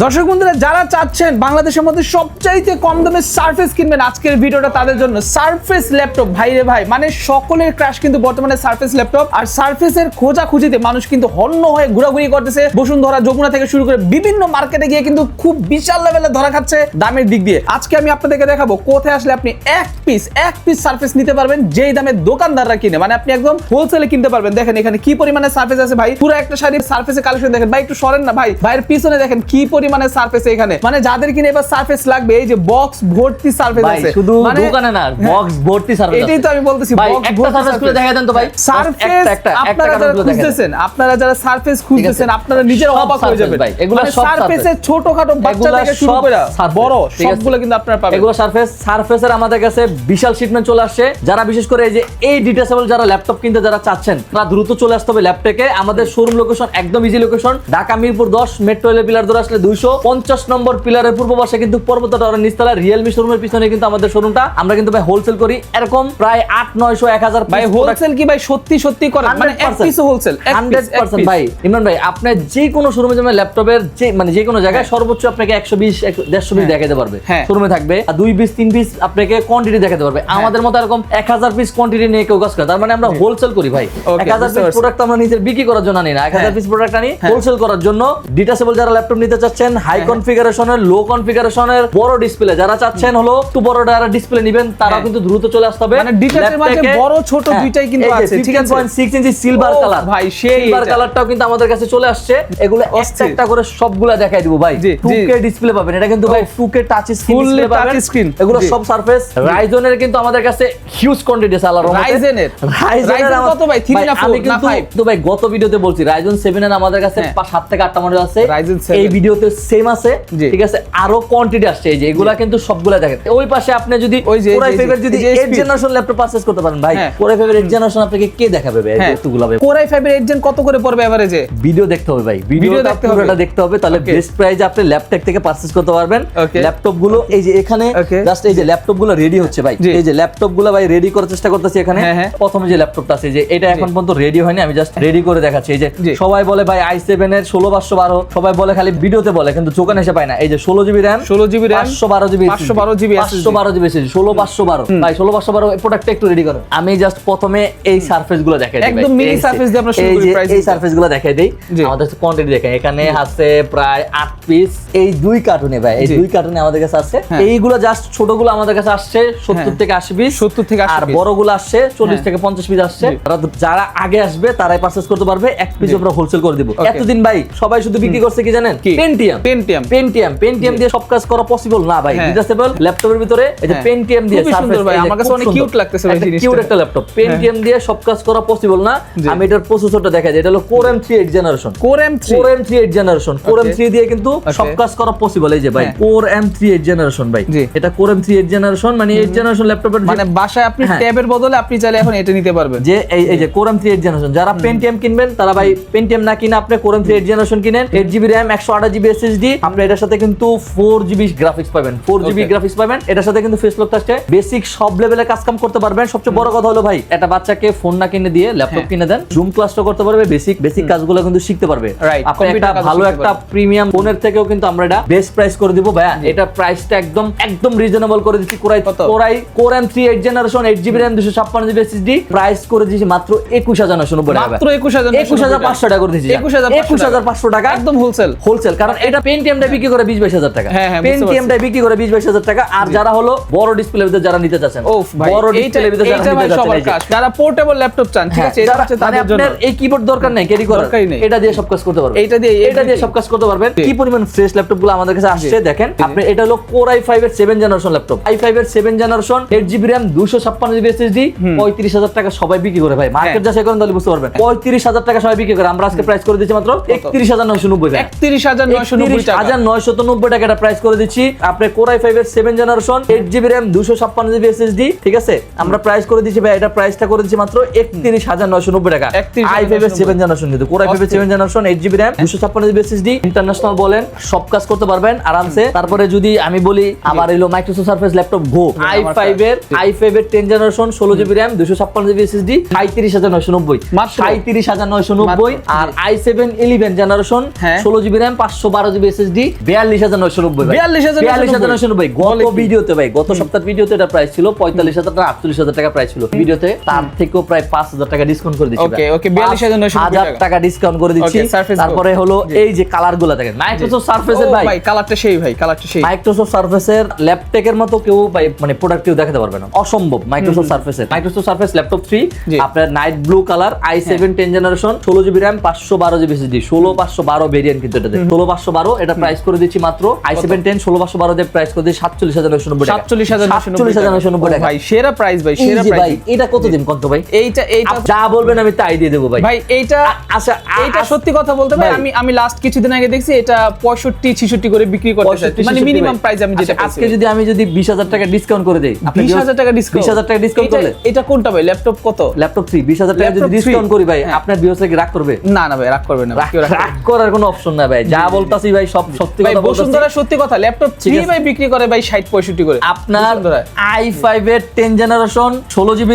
দর্শক বন্ধুরা যারা চাচ্ছেন বাংলাদেশের মধ্যে সবচাইতে কম দামে সারফেস কিনবেন, আজকের ভিডিওটা তাদের জন্য। সারফেস ল্যাপটপ ভাই রে ভাই, মানে সকলের ক্রাশ কিন্তু বর্তমানে সারফেস ল্যাপটপ। আর সারফেসের খোঁজাখুঁজিতে মানুষ কিন্তু হন্য হয়ে ঘোরাঘুরি করতেছে। বসুন্ধরা, যমুনা থেকে শুরু করে বিভিন্ন মার্কেটে গিয়ে কিন্তু খুব বিশাল লেভেলে ধরা খাচ্ছে দামের দিক দিয়ে। আজকে আমি আপনাদেরকে দেখাবো কোথায় আসলে আপনি এক পিস সারফেস নিতে পারবেন যেই দামে দোকানদাররা কিনে, মানে আপনি একদম হোলসেলে কিনতে পারবেন। দেখেন এখানে কি পরিমাণে সারফেস আছে ভাই, পুরো একটা শাড়ির সারফেসের কালেকশন দেখেন ভাই, একটু সরেন না ভাই, ভাইয়ের পিছনে দেখেন কি পরিমাণে সারফেস এখানে। মানে যাদের কিনে এবার সারফেস লাগবে, এই যে বক্স ভর্তি সারফেস আছে, শুধু মানে দোকানে না, বক্স ভর্তি সারফেস। এটাই তো আমি বলতেছি, বক্স ভর্তি সারফেস খুলে দেখা দেন তো ভাই। সারফেস আপনারা যারা খুঁজতেছেন, আপনারা যারা সারফেস খুঁজতেছেন, আপনারা নিজেরা অবাক হয়ে যাবেন ভাই। এগুলো সারফেসের ছোটখাটো বাচ্চা থেকে শুরু করে বড় সবগুলো কিন্তু আপনারা পাবেন। এগুলো সারফেসের আমাদের কাছে বিশাল শিপমেন্ট চলে আসছে। যারা বিশেষ করে এই যে এই ডিটেচেবল যারা ল্যাপটপ কিনতে যারা চাচ্ছেন, তারা দ্রুত চলে আসতে হবে ল্যাপটেকে। আমাদের শোরুম লোকেশন একদম easy location, Dhaka Mirpur 10 metro rail pillar ধরে আসলে 250 নম্বর পিলারের পূর্ব পাশে কিন্তু পর্বত টাওয়ারের নিচতলা রিয়েলমি শোরুমের পিছনে কিন্তু আমাদের শোরুমটা। আমরা কিন্তু ভাই হোলসেল করি, এরকম প্রায় 8, 900, 1000 ভাই হোলসেল কি ভাই সত্যি করেন? মানে এক পিস হোলসেল 100% ভাই। ইমরান ভাই, আপনি যে কোনো শোরুমে যাবেন ল্যাপটপের যে কোনো জায়গায় সর্বোচ্চ আপনাকে 120, 150 পিস দেখাতে পারবে শোরুমে থাকবে, আর 2 পিস 3 পিস আপনাকে কোয়ান্টিটি দেখাতে পারবে। আমাদের মতো এরকম 1000 পিস কোয়ান্টিটি নিয়ে কেউ কাজ করে, তার মানে আমরা হোলসেল করি ভাই। 1000 পিস প্রোডাক্ট আমরা নিজের বিক্রি করার জন্য আনি না, 1000 পিস প্রোডাক্ট আনি হোলসেল করার জন্য। ডিটেচেবল যারা ল্যাপটপ নিতে চাচ্ছেন, হাই কনফিগারেশনের, লো কনফিগারেশনের, বড় ডিসপ্লে যারা চাচ্ছেন হলো একটু বড় যারা ডিসপ্লে নেবেন, তারা কিন্তু দ্রুত চলে আসতে হবে। মানে ডিটেচের মাঝে বড় ছোট দুইটাই কিন্তু আছে, ঠিক আছে। 15.6 ইঞ্চি সিলভার কালার ভাই, সেই সিলভার কালারটাও কিন্তু আমাদের কাছে চলে আসছে। এগুলো একটা করে সবগুলা দেখাই দিব ভাই। 2K ডিসপ্লে পাবেন, এটা কিন্তু ভাই 2K টাচ স্ক্রিন ডিসপ্লে পাবেন। এগুলো সব সারফেস রাইজনের কিন্তু আমাদের কাছে হিউজ কোয়ান্টিটি আছে। আলাদা রাইজেনের কত ভাই, 3 না 4 না 5? তো ভাই গত ভিডিওতে বলছি রাইজন 7 এর আমাদের কাছে 7 থেকে 8টা মডেল আছে। এই ভিডিওতে সেম আছে, ঠিক আছে। আরো কোয়ান্টিটি আসছে, এই যে এগুলা কিন্তু সবগুলা দেখেন। ওই পাশে আপনি যদি Core i5 এর যদি 8 জেনারেশন ল্যাপটপ পারচেজ করতে পারেন ভাই, Core i5 এর 8 জেনারেশন আপনাকে কে দেখাবে ভাই? এতগুলা ভাই Core i5 এর 8 জেন কত করে পড়বে এভারেজে? ভিডিও দেখতে হবে ভাই, ভিডিওটা পুরোটা দেখতে হবে, তাহলে বেস্ট প্রাইসে আপনি ল্যাপটপ থেকে পারচেজ করতে পারবেন। ল্যাপটপ গুলো এই যে এখানে জাস্ট এই যে ল্যাপটপ গুলো রেডি হচ্ছে ভাই, এই যে ল্যাপটপ গুলো ভাই রেডি করার চেষ্টা করতেছি এখানে। প্রথমে যে ল্যাপটপটা আছে, যে এটা এখন পর্যন্ত রেডি হয়নি, আমি জাস্ট রেডি করে দেখাচ্ছি। এই যে সবাই বলে ভাই i7 এর 16512, সবাই বলে খালি ভিডিওতে বলে, কিন্তু দোকানে এসে পায় না। এই যে 16GB RAM, 512GB 512GB 16512 ভাই, 16512 প্রোডাক্টটা একটু রেডি করুন। আমি জাস্ট প্রথমে এই সারফেস গুলো দেখাই দিই, একদম মিনি সারফেস দিয়ে আমরা শুরু করি। প্রাইস এই সারফেস গুলো দেখাই দেই। আমাদের কোয়ান্টিটি দেখেন, এখানে আছে প্রায় 8 পিস। এই 2 কার্টুনে ভাই, এই 2 কার্টুনে আমাদের কাছে আছে। এইগুলো জাস্ট ছোটগুলো আমাদের কাছে আসছে 70 থেকে 80 পিস, 70 থেকে 80 আর বড়গুলো আসছে 40 থেকে 50 পিস আসছে। যারা আগে আসবে তারাই পারচেজ করতে পারবে, এক পিস আমরা হোলসেল করে দিব। এতদিন ভাই সবাই শুধু বিক্রি করছে কি জানেন? পেন্টিয়াম দিয়ে সব কাজ করা পসিবল না ভাই। ডিটেচেবল ল্যাপটপের ভিতরে এই যে পেন্টিয়াম দিয়ে সারফেস ভাই, আমার কাছে অনেক কিউট লাগতেছে ভাই জিনিসটা। কিউট একটা ল্যাপটপ, পেন্টিয়াম দিয়ে সব কাজ করা পসিবল না। আমি এটার প্রসেসরটা দেখাই দিই, এটা হলো Core m3 8 generation. Core m3 8 generation, Core m3 দিয়ে কিন্তু সব কাজ করা পসিবল। এই যে ভাই Core m3 8 জেনারেশন ভাই, এটা Core m3 8 জেনারেশন, মানে 8 জেনারেশন ল্যাপটপের মানে বাসায় আপনি ট্যাবের বদলে আপনি চাইলে এখন এটা নিতে পারবেন। যে এই যে Core m3 8 জেনারেশন, যারা পেন্টিয়াম কিনবেন তারা ভাই পেন্টিয়াম না কিনে আপনি Core m3 8 জেনারেশন কিনেন। 8GB RAM, 128GB SSD, আপনি এটার সাথে কিন্তু 4GB গ্রাফিক্স পাবেন, 4GB গ্রাফিক্স পাবেন। এটার সাথে কিন্তু ফেস লক থাকছে, বেসিক সব লেভেলে কাজ কাম করতে পারবেন। সবচেয়ে বড় কথা হলো ভাই, একটা বাচ্চাকে ফোন না কিনে দিয়ে ল্যাপটপ কিনে দেন, জুম ক্লাসটা করতে পারবে, বেসিক কাজগুলো কিন্তু শিখতে পারবে। আপনি একটা ভালো একটা প্রিমিয়াম ফোনের থেকেও কিন্তু আমরা এটা বেস্ট প্রাইস করে দিব ভাই। এটা প্রাইসটা একদম রিজনেবল করে দিচ্ছি। Core m3 8 generation, 8GB RAM, 256GB SSD, price করে দিচ্ছি মাত্র 21990 টাকা, মাত্র 21500 টাকা করে দিচ্ছি। 21500 টাকা একদম হোলসেল, কারণ এটা পেন্টিয়ামটা বিক্রি করে 20-22 টাকা, পেন্টিয়ামটা বিক্রি করে 20-22 টাকা। আর যারা হলো বড় ডিসপ্লে ভিতরে যারা নিতে চাচ্ছেন, বড় ডিসপ্লে ভিতরে যারা নিতে চাচ্ছেন, যারা পোর্টেবল ল্যাপটপ চান, ঠিক আছে, এটা হচ্ছে তাদের জন্য। আপনার এই কিবোর্ড দরকার নাই, ক্যারি করার দরকার নেই, এটা দিয়ে সব কাজ করতে পারবেন। এটা দিয়ে সব কাজ করতে পারবেন। কি পরিমাণ ফ্রেশ ল্যাপটপগুলো আমাদের কাছে আসছে দেখেন আপনি। এটা হলো Core i5 এর 7 জেনারেশন ল্যাপটপ, i5 এর 7 generation, 8GB RAM, 256GB SSD, 35000 টাকা সবাই বিক্রি করে ভাই। মার্কেট যাচাই করেন তাহলে বুঝতে পারবেন, 35000 টাকা সবাই বিক্রি করে। আমরা আজকে প্রাইস করে দিচ্ছি মাত্র 31990 টাকা, 31990 টাকা এটা প্রাইস করে দিচ্ছি। আপনি Core i5 এর 7 generation, 8GB RAM, 256GB SSD, ঠিক আছে, আমরা প্রাইস করে দিচ্ছি ভাই, এটা প্রাইসটা করে দিচ্ছি মাত্র 31990 টাকা। i5 এর 7 জেনারেশন, কিন্তু Core i5 এর 7 generation, 8GB RAM, 256GB SSD, international বলেন সব কাজ করতে পারবেন আরামসে। তারপরে যদি আমি বলি আমার এলো মাইক্রোসফট সারফেস ল্যাপটপ গো, i5 এর 10 generation, 16GB RAM, 256GB SSD, 37990, 37990। আর i7 11 generation, 16GB RAM, 512 512GB SSD 42990 ভাই 42990 গত ভিডিওতে ভাই গত সপ্তাহের ভিডিওতে এটা প্রাইস ছিল 45000 টাকা 48000 টাকা প্রাইস ছিল ভিডিওতে তার থেকেও প্রায় 5000 টাকা ডিসকাউন্ট করে দিচ্ছি ওকে ওকে 42990 টাকা ডিসকাউন্ট করে দিচ্ছি তারপরে হলো এই যে কালারগুলো দেখেন মাইক্রোসফট সারফেসের ভাই কালারটা সেই ভাই কালারটা সেই মাইক্রোসফট সারফেসের ল্যাপটপের মতো কেউ ভাই মানে প্রোডাক্ট কেউ দেখাতে পারবে না অসম্ভব মাইক্রোসফট সারফেসের মাইক্রোসফট সারফেস ল্যাপটপ 3 আপনার night blue colour i7 10 generation 16GB RAM 512GB SSD 16512 variant কিন্তু এটাতে 16512 এটা প্রাইস করে দিচ্ছি মাত্র i7 10 16512 দিয়ে প্রাইস করে দিচ্ছি 47990 টাকা 47990 টাকা ভাই সেরা প্রাইস ভাই সেরা প্রাইস ভাই এটা কত দিন কত ভাই এইটা যা বলবেন আমি তাই দিয়ে দেব ভাই ভাই এইটা আচ্ছা এইটা সত্যি কথা বলতে ভাই আমি লাস্ট কিছুদিন আগে দেখছি এটা 65 66 করে বিক্রি করতেছে মানে মিনিমাম প্রাইস আমি যেটা আজকে আমি যদি 20000 টাকা ডিসকাউন্ট করে দেই 20000 টাকা ডিসকাউন্ট 20000 টাকা ডিসকাউন্ট করলে এটা কোনটা ভাই ল্যাপটপ কত ল্যাপটপ 3 20000 টাকা যদি ডিসকাউন্ট করি ভাই আপনার ভিউয়ার্স কি রাগ করবে না না ভাই রাগ করবে না রাগ করার কোনো অপশন না ভাই যা বলতাছি ভাই সব সত্যি কথা বলতাছি বসুন্ধরা সত্যি কথা ল্যাপটপ 3 ভাই বিক্রি করে ভাই 60 65 করে আপনার i5 এর 10 generation 16GB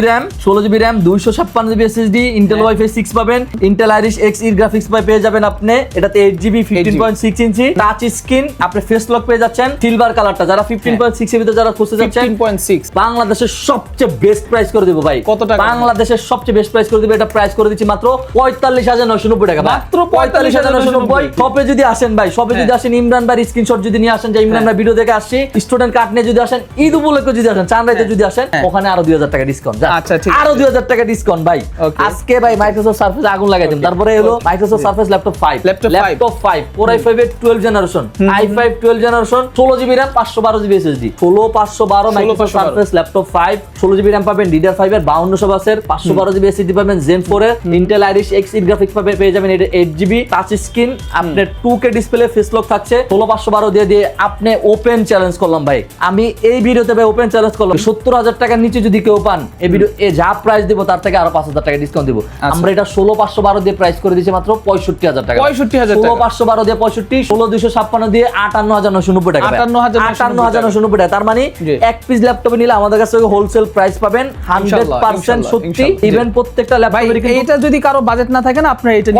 RAM 256GB SSD Intel Wi-Fi 6 পাবেন Intel Iris Xe গ্রাফিক্স পেয়ে যাবেন আপনি এটাতে 8GB 15.6 ইঞ্চি টাচ স্ক্রিন আপনি ফেস লক পেয়ে যাচ্ছেন সিলভার কালারটা যারা 15.6 এর ভিতরে যারা খুঁজতে যাচ্ছেন 15.6 বাংলাদেশের সবচেয়ে বেস্ট প্রাইস করে দেব ভাই কত টাকা বাংলাদেশের সবচেয়ে বেস্ট প্রাইস করে দেব এটা প্রাইস করে দিচ্ছি মাত্র 45990 টাকা মাত্র 45990 শপে যদি আসেন ভাই শপে যদি আসেন ইমরান ভাই স্ক্রিনশট যদি নিয়ে আসেন যে ইমরান ভাই ভিডিও দেখে আসছি স্টুডেন্ট কার্ড নিয়ে যদি আসেন ঈদ উপলক্ষে যদি আসেন চাঁদরাইতে যদি আসেন ওখানে আরো 2000 টাকা ডিসকাউন্ট আচ্ছা ঠিক আরো 2000 টাকা ডিসকাউন্ট ভাই আজকে ভাই মাইক্রোসফট সারফেস আগুন লাগাই দিন তারপরে হলো Microsoft surface laptop 5 laptop 5 Core i5 এর 12 generation i5 12 generation 16GB RAM 512GB SSD 16512 Microsoft surface laptop 5 16GB RAM পাবেন DDR5 এর 5200 বাসের 512GB SSD পাবেন Zen 4 এর Intel Iris Xe গ্রাফিক্স পেয়ে যাবেন এটা 8GB টাচ স্ক্রিন আপনার 2K ডিসপ্লে ফেস লক থাকছে 16512 দিয়ে আপনি ওপেন চ্যালেঞ্জ করলাম ভাই আমি এই ভিডিওতে ভাই ওপেন চ্যালেঞ্জ করলাম 70000 টাকার নিচে যদি কেউ পান এই ভিডিও যা প্রাইস দিব তার থেকে আরো 5000 টাকা ডিসকাউন্ট দিব আমরা এটা 16512 দিয়ে প্রাইস করে দিয়েছি মাত্র 65000 টাকা 65000 টাকা 16512 দিয়ে 65 16256 দিয়ে 58990 টাকা 58990 টাকা তার মানে এক পিস ল্যাপটপে নিলে আমাদের কাছে হোলসেল প্রাইস পাবেন 100% সত্যি ইভেন প্রত্যেকটা ল্যাপটপের কিন্তু এটা যদি কারো বাজেট না থাকে না আপনার এটা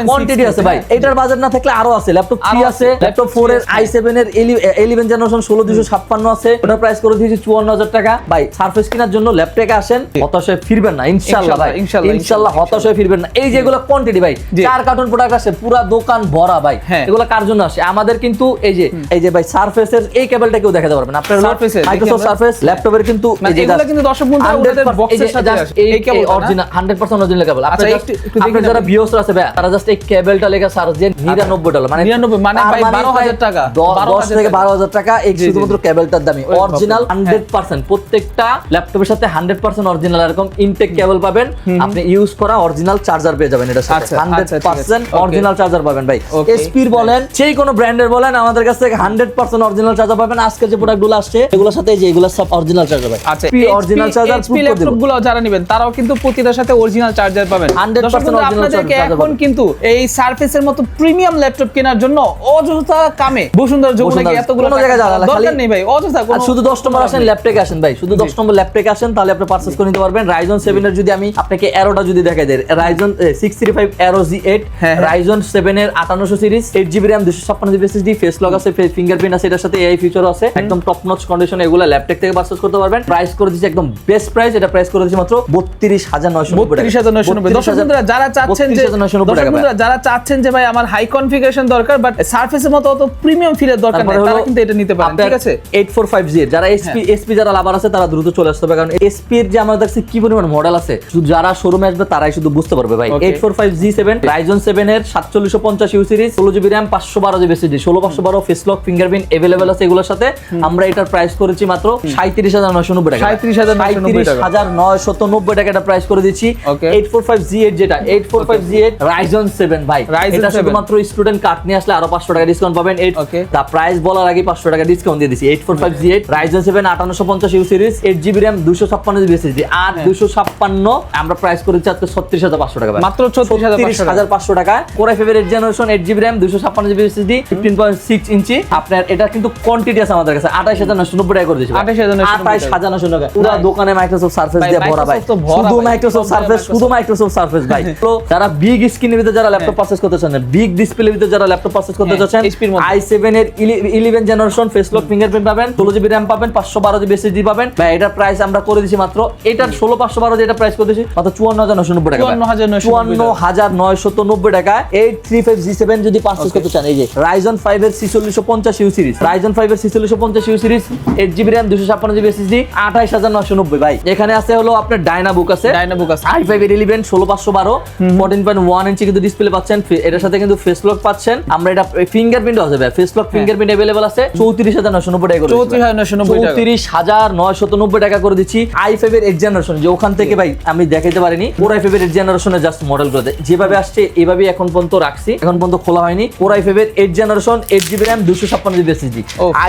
কোয়ান্টিটি আছে ভাই এটার বাজেট না থাকলে আরো আছে ল্যাপটপ 3 আছে ল্যাপটপ 4 এর i7 এর 11 জেনারেশন 16256 আছে ওটা প্রাইস করে দিয়েছি 54000 টাকা ভাই সারফেস কেনার জন্য ল্যাপটপে আসেন হতাশায় ফিরবেন না ইনশাআল্লাহ ভাই ইনশাআল্লাহ হতাশায় ফিরবেন না এই যেগুলো কোয়ান্টিটি ভাই 4 কার্টন প্রোডাক্ট আছে পুরো দোকান ভরা ভাই এগুলো কার জন্য আসে আমাদের কিন্তু এই যে ভাই সারফেসের এই কেবলটা কেউ দেখাতে পারবেন আপনার মাইক্রোসফট সারফেস ল্যাপটপের কিন্তু এই যে এগুলো কিন্তু দর্শক বন্ধুরা ওদের বক্সের সাথে আসে এই কেবল অরিজিনাল 100% অরিজিনাল কেবল আপনারা যারা ভিউয়ার্স আছে ভাই তারা জাস্ট এই কেবলটা লেখা সার্চ দেন $99 মানে 99 মানে ভাই 12000 টাকা 10 থেকে 12000 টাকা এই শুধুমাত্র কেবলটার দামই অরিজিনাল 100% প্রত্যেকটা ল্যাপটপের সাথে 100% অরিজিনাল এরকম ইনটেক কেবল পাবেন আপনি ইউজ করা অরিজিনাল চার্জার পেয়ে যাবেন এটার সাথে 100% অরিজিনাল চার্জার পাবেন ভাই এসপির বলেন যেই কোনো ব্র্যান্ডের বলেন আমাদের কাছ থেকে 100% অরিজিনাল চার্জার পাবেন আজকে যে প্রোডাক্টগুলো আসছে এগুলোর সাথে যে এগুলো সব অরিজিনাল চার্জার ভাই আচ্ছা অরিজিনাল চার্জার এইচপি ল্যাপটপগুলো যারা নেবেন তারাও কিন্তু প্রতিটার সাথে অরিজিনাল চার্জার পাবেন 100% অরিজিনাল চার্জার এখন কিন্তু এই সারফেসের মতো প্রিমিয়াম ল্যাপটপ কেনার জন্য অযথা কামে বসুন্ধরা যমুনা এতগুলো জায়গা দরকার নেই ভাই অযথা আর শুধু 10 নম্বর আসেন ল্যাপটপে আসেন ভাই শুধু 10 নম্বর ল্যাপটপে আসেন তাহলে আপনি পারচেজ করে নিতে পারবেন Ryzen 7 এর যদি আমি আপনাকে এরোটা যদি দেখাই দেই Ryzen 635 Aero Z8 Ryzen 7 এর 5800 series 8GB RAM 256GB SSD face lock আছে ফিঙ্গারপ্রিন্ট আছে এটার সাথে AI ফিচার আছে একদম টপ নচ কন্ডিশনে এগুলো ল্যাপটপ থেকে পারচেজ করতে পারবেন প্রাইস করে দিয়েছি একদম বেস্ট প্রাইস এটা প্রাইস করে দিয়েছি মাত্র 32990 টাকা 32990 দর্শক বন্ধুরা যারা চাচ্ছেন যে ভাই আমার হাই কনফিগারেশন দরকার বাট সারফেসের মতো অত প্রিমিয়াম ফিলের দরকার নেই তারা কিন্তু এটা নিতে পারেন ঠিক আছে 845G যারা SP যারা লাভার আছে তারা দ্রুত চলে আসতে হবে কারণ SP এর যে আমাদের কাছে কি পরিমাণ মডেল আছে যারা শোরুমে আসবে তারাই শুধু বুঝতে পারবে ভাই 845G7 Ryzen 7 এর 4750U series 16GB RAM 512GB SSD 16512 face lock fingerprint available আছে এগুলোর সাথে আমরা এটার প্রাইস করেছি মাত্র 37990 টাকা 37990 টাকা এটা প্রাইস করে দিচ্ছি 845G8 যেটা 845G8 Ryzen 7 ভাই এটা শুধুমাত্র স্টুডেন্ট কার্ড নিয়ে আসলে আরো 500 টাকা ডিসকাউন্ট পাবেন দা প্রাইস বলার আগে 500 টাকা ডিসকাউন্ট দিয়ে দিছি 845G8 Ryzen 7 5850U series 8GB RAM 256GB SSD আর 256 আমরা প্রাইস করেছি আজকে 36500 টাকা মাত্র 36500 টাকা Core i5 এর generation 8GB RAM 256GB SSD 15.6 ইঞ্চি আপনার এটা কিন্তু কোয়ান্টিটি আছে আমাদের কাছে 28990 টাকা করে দিয়েছি 28990 টাকা পুরো দোকানে মাইক্রোসফট সারফেস দিয়ে ভরা ভাই শুধু মাইক্রোসফট সারফেস ভাই তো যারা বিগ স্ক্রিনের ভিতরে যারা ল্যাপটপ পারচেজ করতে চান বিগ ডিসপ্লের ভিতরে যারা ল্যাপটপ পারচেজ করতে যাচ্ছেন HP এর মধ্যে। i7 এর 11 জেনারেশন ফেস লক ফিঙ্গারপ্রিন্ট পাবেন, 16GB RAM পাবেন, 512GB SSD পাবেন। ভাই এটার প্রাইস আমরা করে দিছি মাত্র, এটার 16512 যেটা প্রাইস করে দিছি মাত্র 54990 টাকা। 54990 টাকা। 835G7 যদি পারচেজ করতে চান, এই যে Ryzen 5 এর 4650U সিরিজ, Ryzen 5 এর 4650U series, 8GB RAM 256GB SSD 28990 ভাই। এখানে আছে হলো আপনার ডায়নাবুক আছে, ডায়নাবুক আছে, i5 এর 11 16512 14.1 ইঞ্চি কিন্তু ডিসপ্লে পাচ্ছেন, এটার সাথে কিন্তু ফেস লক পাচ্ছেন। আমরা এটা ফিঙ্গারপ্রিন্ট আছে ভাই, ফেস লক ফিঙ্গারপ্রিন্ট अवेलेबल আছে 34990 টাকা করে, 34990 টাকা করে দিচ্ছি। i5 এর 8 জেনারেশন, যে ওখান থেকে ভাই আমি দেখাইতে পারিনি, Core i5 এর 8 জেনারেশনের জাস্ট মডেল গুলো যেভাবে আসছে এইভাবেই এখন পর্যন্ত রাখছি, এখন পর্যন্ত খোলা হয়নি। Core i5 এর 8 generation 8GB RAM 256GB SSD,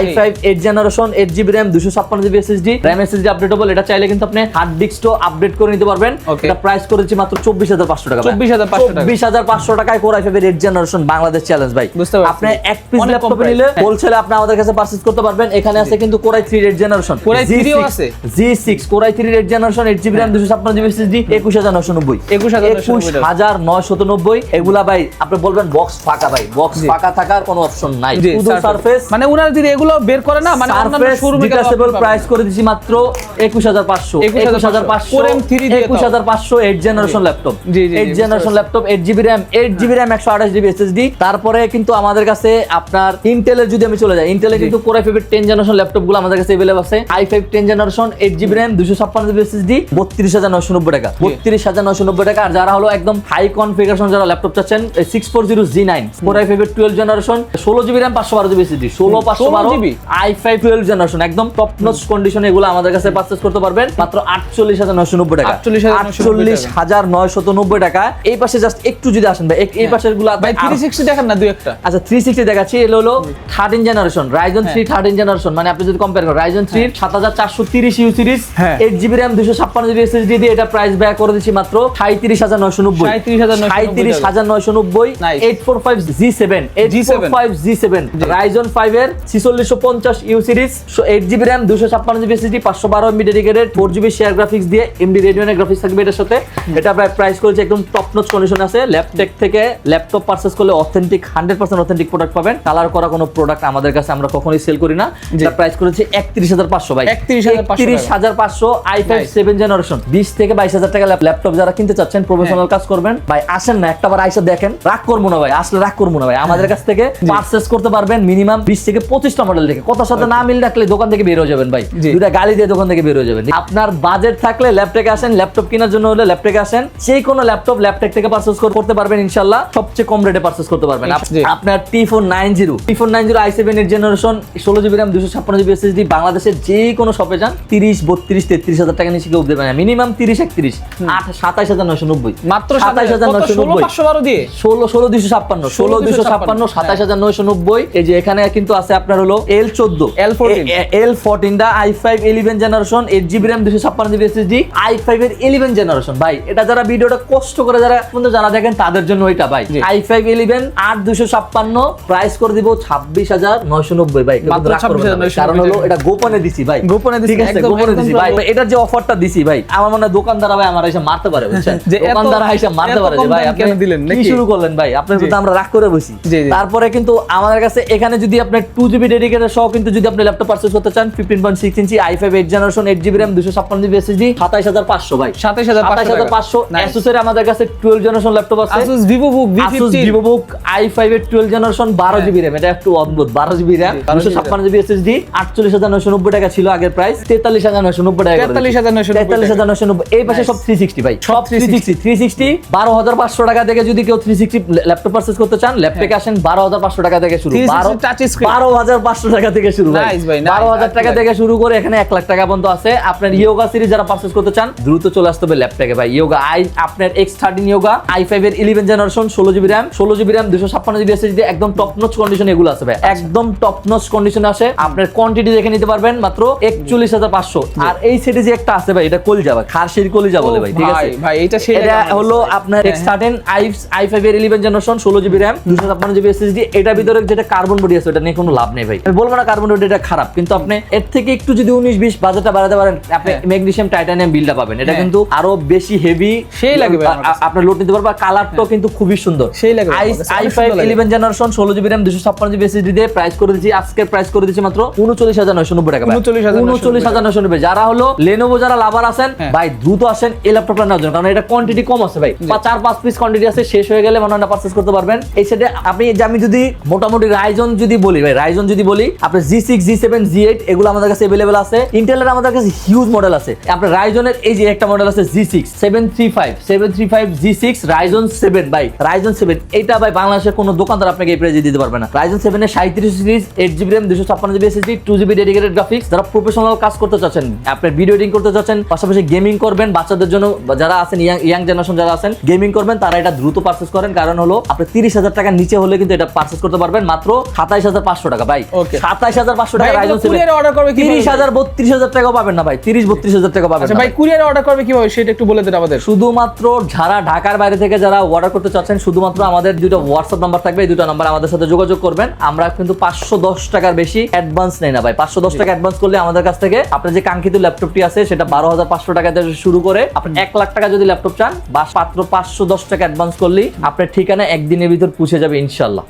i5 8 generation 8GB RAM 256GB SSD, RAM SSD updatable. এটা চাইলে কিন্তু আপনি হার্ড ডিস্কও আপডেট করে নিতে পারবেন। এটা প্রাইস করেছি মাত্র 24500 টাকা, 24500 টাকায় Core i5 এর 8 জেনারেশন বাংলাদেশ চ্যালেঞ্জ ভাই। আপনি এক পিস ল্যাপটপ নিলে হোলসেলে আপনি আমাদের কাছে পারচেজ করতে পারবেন। এখানে আছে কিন্তু Core i3 এর 8 জেনারেশন, Core i3 ও আছে, G6 Core i3 এর 8 generation 8GB RAM 256GB SSD 21990 এগুলা ভাই আপনি বলবেন বক্স ফাঁকা, ভাই বক্স ফাঁকা থাকার কোনো অপশন নাই, শুধু সারফেস। মানে উনারা যদি এগুলো বের করে না, মানে অন্যান্য শোরুমে ডিটাচেবল প্রাইস করে দিছি মাত্র 21500 Core M3 দিয়ে 21500 8 generation laptop, 8 generation laptop 8GB RAM 128GB SSD। তারপরে কিন্তু আমাদের কাছে আপনার ইন্টেলের যদি আমি চলে যাই, ইন্টেলে কিন্তু Core i5 এর 10 জেনারেশন ল্যাপটপ গুলো আমাদের কাছে अवेलेबल আছে। i5 10 generation 8GB RAM 256GB SSD 32990 টাকা, 32990 টাকা। আর যারা হলো একদম হাই কনফিগারেশন যারা ল্যাপটপ চাচ্ছেন 640Z9 Core i5 এর 12 generation 16GB RAM 512GB SSD 16512 i5 12 generation একদম টপ নচ কন্ডিশনে এগুলো আমাদের কাছে পারচেজ করতে পারবেন মাত্র 48990 টাকা, 48990 টাকা। এই পাশে জাস্ট একটু যদি আসেন ভাই, এই পাশের গুলো ভাই 360 দেখেন না দুই একটা। আচ্ছা 360 দেখাচ্ছি। এলো হলো 13 জেনারেশন Ryzen 3 13 জেনারেশন, মানে আপনি যদি কম্পেয়ার করেন Ryzen 3 7430U series 8GB RAM 256GB SSD দিয়ে এটা প্রাইস ব্যয় করে দিচ্ছি মাত্র 37990, 37990। 845G7 Ryzen 5 এর 4650U series 8GB RAM 256GB SSD 512MB dedicated 4GB share graphics দিয়ে AMD Radeon গ্রাফিক্স থাকবে এটার সাথে। এটা প্রাইস করেছে একদম টপ নচ কন্ডিশন আছে। ল্যাপটপ থেকে ল্যাপটপ পারচেজ করলে অথেন্টিক 100% অথেন্টিক প্রোডাক্ট পাবেন। কালার করা কোনো প্রোডাক্ট আমাদের কাছে আমরা কখনোই সেল করি না। এটা প্রাইস করেছে 31500 ভাই, 31500 i5 7 জেনারেশন 20 থেকে 22000 টাকা ল্যাপটপ যারা কিনতে চাচ্ছেন, প্রফেশনাল কাজ করবেন ভাই, আসেন না একটাবার আইসা দেখেন, রাগ করবো না ভাই, আসলে রাগ করবো না ভাই। আমাদের কাছ থেকে পারচেজ করতে পারবেন মিনিমাম 20 থেকে 25টা মডেল থেকে। কথার সাথে না মিল রাখলে দোকান থেকে বের হয়ে যাবেন ভাই, দুইটা গালি দিয়ে দোকান থেকে বের হয়ে যাবেন। আপনার বাজেট থাকলে ল্যাপটপে আসেন, ল্যাপটপ কেনার জন্য হলে ল্যাপটপে আসেন, যে কোনো ল্যাপটপ থেকে পারচেজ করতে পারবেন ইনশাআল্লাহ, সবচেয়ে কম রেটে পারচেজ করতে পারবেন। আপনার T490 i7 এর generation 16GB RAM 256GB SSD বাংলাদেশের যে কোনো শপে যান 30 32 33000 টাকা নিচে কেউ দেবে না, মিনিমাম 30 31 27990 মাত্র 27990 দিয়ে 16256 27990। এই যে এখানে কিন্তু আছে আপনার হলো L14 দা i5 11 generation 8GB RAM 256GB SSD i5 এর 11 জেনারেশন ভাই। এটা যারা ভিডিওটা কষ্ট করে যারা দেখেন তাদের জন্য এটা ভাই, i5 11 8256 প্রাইস করে দিব 26990 ভাই, মাত্র 26990, কারণ হলো এটা গোপনে দিছি ভাই, গোপনে দিছি, ঠিক আছে, গোপনে দিছি ভাই। এটার যে অফারটা দিছি ভাই, আমার মনে হয় দোকানদার ভাই আমার এসে মারতে পারে, বুঝছেন, দোকানদার এসে মারতে পারে যে ভাই আপনি দিলেন কি শুরু করলেন ভাই, আপনার তো আমরা রাগ করে বসি। তারপরে কিন্তু আমাদের কাছে এখানে যদি আপনি 2GB ডেডিকেটেড সহ কিন্তু যদি আপনি ল্যাপটপ পারচেজ করতে চান 15.6 ইঞ্চি i5 8 generation 8GB RAM 256GB SSD 27500 ভাই, 27500। Asus এর আমাদের কাছে 12 জেনারেশন ল্যাপটপ আছে, Asus VivoBook VivoBook i5 এর 12 জেনারেশন 12GB RAM, এটা একটু অদ্ভুত, 12GB RAM 256GB SSD 48990 টাকা ছিল আগের প্রাইস, 43990 টাকা, 43990। এই পাশে সব 360 ভাই, সব 360 12500 টাকা থেকে যদি কেউ 360 ল্যাপটপ পারচেজ করতে চান ল্যাপটপে আসেন 12500 টাকা থেকে শুরু, 12500 টাকা থেকে শুরু ভাই, 12000 টাকা থেকে শুরু করে এখানে 1 লাখ টাকা পর্যন্ত আছে। আপনার ইয়োগা সিরিজ যারা পারচেজ করতে চান দ্রুত চলে আসতে হবে ল্যাপটপে ভাই। ইয়োগা আপনার X13 ইয়োগা i5 এর 11 generation 16GB RAM 256GB SSD একদম টপ নচ কন্ডিশন এগুলো আছে ভাই, একদম টপ নচ কন্ডিশনে আসে। আপনার কোয়ান্টিটি দেখে নিতে পারবেন মাত্র 41500। আর এই সেটে যে একটা আছে ভাই, এটা কলিজা ভাই, খারশির কলিজা বলে ভাই, ঠিক আছে ভাই, এটা হলো আপনার X13 i5 এর 11 generation 16GB RAM 256GB SSD। এটার ভিতরে যেটা কার্বন বডি আছে ওটা নিয়ে কোনো লাভ নেই ভাই, আমি বলবো না কার্বন বডি এটা খারাপ, কিন্তু আপনি এর থেকে একটু যদি 19-20 বাজেটটা বাড়াতে পারেন আপনি ম্যাগনেসিয়াম টাইটানিয়াম বিলটা পাবেন, এটা কিন্তু আরো বেশি হেভি, সেই লাগে ভাই, আপনার লোড নিতে পারবে। কালারটাও কিন্তু খুবই সুন্দর, সেই লাগে i5 11 11 generation 16 GB RAM 256 GB SSD দিয়ে প্রাইস করে দিচ্ছি, আজকের প্রাইস করে দিচ্ছি মাত্র 39990 টাকা। 39990। যারা হলো লেনোভো যারা লাভার আছেন ভাই দ্রুত আসেন এই ল্যাপটপটা নেওয়ার জন্য, কারণ এটা কোয়ান্টিটি কম আছে ভাই, 4-5 পিস কোয়ান্টিটি আছে, শেষ হয়ে গেলে মনে হয় না পারচেজ করতে পারবেন। এই সাথে আমি যদি মোটামুটি রাইজন যদি বলি ভাই, রাইজন যদি বলি আপনার G6 G7 G8 এগুলো আমাদের কাছে अवेलेबल আছে। ইন্টেলের আমাদের কাছে হিউজ মডেল আছে। আপনার রাইজনের এই যে একটা মডেল আছে G6 735 G6 রাইজন 7 ভাই, রাইজন 7 এটা ভাই বাংলাদেশের কোনো দোকানদার আপনাকে এই প্রাইসে দিতে পারবে না। রাইজন 7 এর 37 series 8GB RAM 256GB SSD 2GB dedicated graphics, যারা প্রফেশনাল কাজ করতে চাচ্ছেন, আপনার ভিডিও এডিটিং করতে চাচ্ছেন, পাশাপাশি গেমিং করবেন, বাচ্চাদের জন্য যারা আছেন ইয়াং জেনারেশন যারা আছেন গেমিং করবেন, তারা এটা দ্রুত পারচেজ করেন। কারণ হলো আপনি 30,000 টাকার নিচে হলে কিন্তু এটা পারচেজ করতে পারবেন মাত্র 27,500 টাকা ভাই। 27,500 টাকা রাইজন 7 কুরিয়ারে অর্ডার করবে কি 30,000 32,000 টাকাও পাবেন না ভাই, 30-32,000 টাকা পাবেন আচ্ছা না ভাই। কুরিয়ারে অর্ডার করবে কিভাবে সেটা একটু বলে দেন আমাদের। শুধুমাত্র যারা ঢাকার বাইরে থেকে যারা অর্ডার করতে চাচ্ছেন শুধুমাত্র আমাদের দুটো হোয়াটসঅ্যাপ নাম্বার থাকবে, এই দুটো নাম্বার আমাদের সাথে যোগাযোগ করবেন। আমরা কিন্তু 510 টাকার বেশি অ্যাডভান্স নেই না ভাই। 510 টাকা অ্যাডভান্স করলে আমাদের কাছ থেকে আপনার যে কাঙ্ক্ষিত ল্যাপটপটি আছে সেটা 12,500 টাকা থেকে শুরু করে আপনি 1 লাখ টাকা যদি ল্যাপটপ চান বা মাত্র 510 টাকা অ্যাডভান্স করলেই আপনার ঠিকানা একদিনের ভিতর পৌঁছে যাবে ইনশাআল্লাহ।